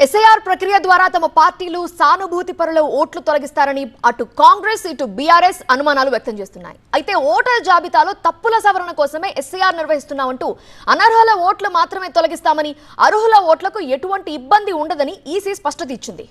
SIR ప్రక్రియ ద్వారా తమ పార్టీలు సానుభూతి పరుల ఓట్లు తొలగిస్తారని అటు కాంగ్రెస్ ఇటు బీఆర్ఎస్ అనుమానాలు వ్యక్తం చేస్తున్నాయి. అయితే ఓటర్ జాబితాలో తప్పుల సవరణ కోసమే ఎస్ఐఆర్ నిర్వహిస్తున్నామంటూ అనర్హుల ఓట్లు మాత్రమే తొలగిస్తామని, అర్హుల ఓట్లకు ఎటువంటి ఇబ్బంది ఉండదని ఈసీ స్పష్టత ఇచ్చింది.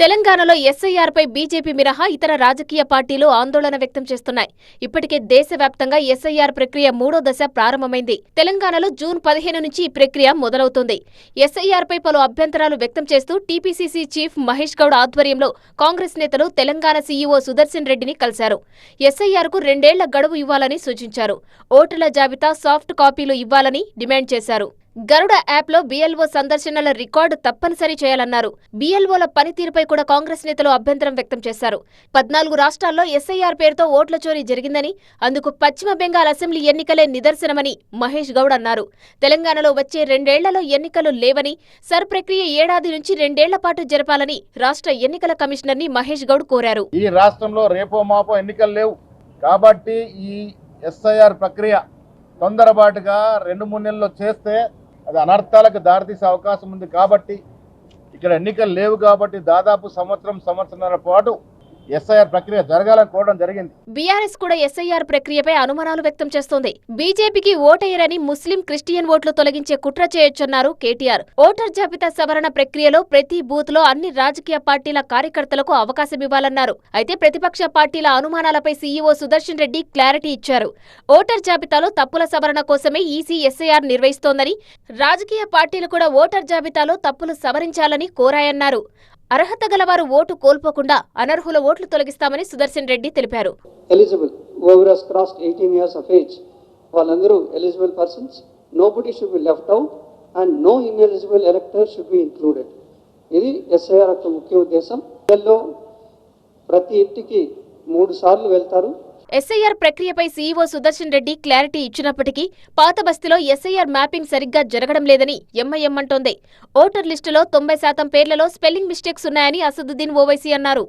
తెలంగాణలో ఎస్ఐఆర్ పై బీజేపీ మినహా ఇతర రాజకీయ పార్టీలు ఆందోళన వ్యక్తం చేస్తున్నాయి. ఇప్పటికే దేశవ్యాప్తంగా ఎస్ఐఆర్ ప్రక్రియ 3వ దశ ప్రారంభమైంది. తెలంగాణలో జూన్ 15 నుంచి ఈ ప్రక్రియ మొదలవుతుంది. ఎస్ఐఆర్ పై పలు అభ్యంతరాలు వ్యక్తం చేస్తూ టీపీసీసీ చీఫ్ మహేష్ గౌడ్ ఆధ్వర్యంలో కాంగ్రెస్ నేతలు తెలంగాణ సీఈఓ సుదర్శన్ రెడ్డిని కలిశారు. ఎస్ఐఆర్ కు 2 ఏళ్ల గడువు ఇవ్వాలని సూచించారు. ఓటర్ల జాబితా సాఫ్ట్ కాపీలు ఇవ్వాలని డిమాండ్ చేశారు. గరుడ యాప్లో బీఎల్ఓ సందర్శనల రికార్డు తప్పనిసరి చేయాలన్నారు. బీఎల్ఓల పనితీరుపై కూడా కాంగ్రెస్ నేతలు అభ్యంతరం వ్యక్తం చేశారు. 14 రాష్ట్రాల్లో ఎస్ఐఆర్ పేరుతో ఓట్ల చోరీ జరిగిందని, అందుకు పశ్చిమ బెంగాల్ అసెంబ్లీ ఎన్నికలే నిదర్శనమని మహేష్ గౌడ్ అన్నారు. తెలంగాణలో వచ్చే 2 ఏళ్లలో ఎన్నికలు లేవని, సర్ ప్రక్రియ ఏడాది నుంచి 2 ఏళ్ల పాటు జరపాలని రాష్ట్ర ఎన్నికల కమిషనర్ ని మహేష్ గౌడ్ కోరారు. ఈ రాష్ట్రంలో రేపో మాపో ఎన్నికలు లేవు కాబట్టి ఈ ఎస్ఐఆర్ ప్రక్రియ తొందరపాటుగా 2-3 నెలల్లో చేస్తే అది అనర్థాలకు దారితీసే అవకాశం ఉంది. కాబట్టి ఇక్కడ ఎన్నికలు లేవు కాబట్టి దాదాపు సంవత్సరంన్నర పాటు ఎస్ఐఆర్ ప్రక్రియ జరగాలని కోరడం జరిగింది. బీఆర్ఎస్ కూడా ఎస్ఐఆర్ ప్రక్రియపై అనుమానాలు వ్యక్తం చేస్తోంది. బీజేపీకి ఓటేయరని ముస్లిం, క్రిస్టియన్ ఓట్లు తొలగించే కుట్ర చేయొచ్చన్నారు కేటీఆర్. ఓటర్ జాబితా సవరణ ప్రక్రియలో ప్రతి బూత్ లో అన్ని రాజకీయ పార్టీల కార్యకర్తలకు అవకాశం ఇవ్వాలన్నారు. అయితే ప్రతిపక్ష పార్టీల అనుమానాలపై సీఈఓ సుదర్శన్ రెడ్డి క్లారిటీ ఇచ్చారు. ఓటర్ జాబితాలో తప్పుల సవరణ కోసమే ఈసీ ఎస్ఐఆర్ నిర్వహిస్తోందని, రాజకీయ పార్టీలు కూడా ఓటర్ జాబితాలో తప్పులు సవరించాలని కోరాయన్నారు. అర్హత గలవారు ఓటు కోల్పోకుండా అనర్హుల ఓట్లు తొలగిస్తామని సుదర్శన్ రెడ్డి తెలిపారు. Eligible over has crossed 18 years of age వాళ్ళందరూ eligible persons. Nobody should be left out and no ineligible elector should be included. ఇది ఎస్ఐఆర్ యొక్క ముఖ్య ఉద్దేశం. వీళ్ళలో ప్రతి ఇంటికి 3 సార్లు వెళ్తారు. ఎస్ఐఆర్ ప్రక్రియపై సీఈఓ సుదర్శన్ రెడ్డి క్లారిటీ ఇచ్చినప్పటికీ పాత బస్తీలో ఎస్ఐఆర్ మ్యాపింగ్ సరిగ్గా జరగడం లేదని ఎంఐఎం అంటోంది. ఓటర్ లిస్టులో 90% పేర్లలో స్పెల్లింగ్ మిస్టేక్స్ ఉన్నాయని అసదుద్దీన్ ఓవైసీ అన్నారు.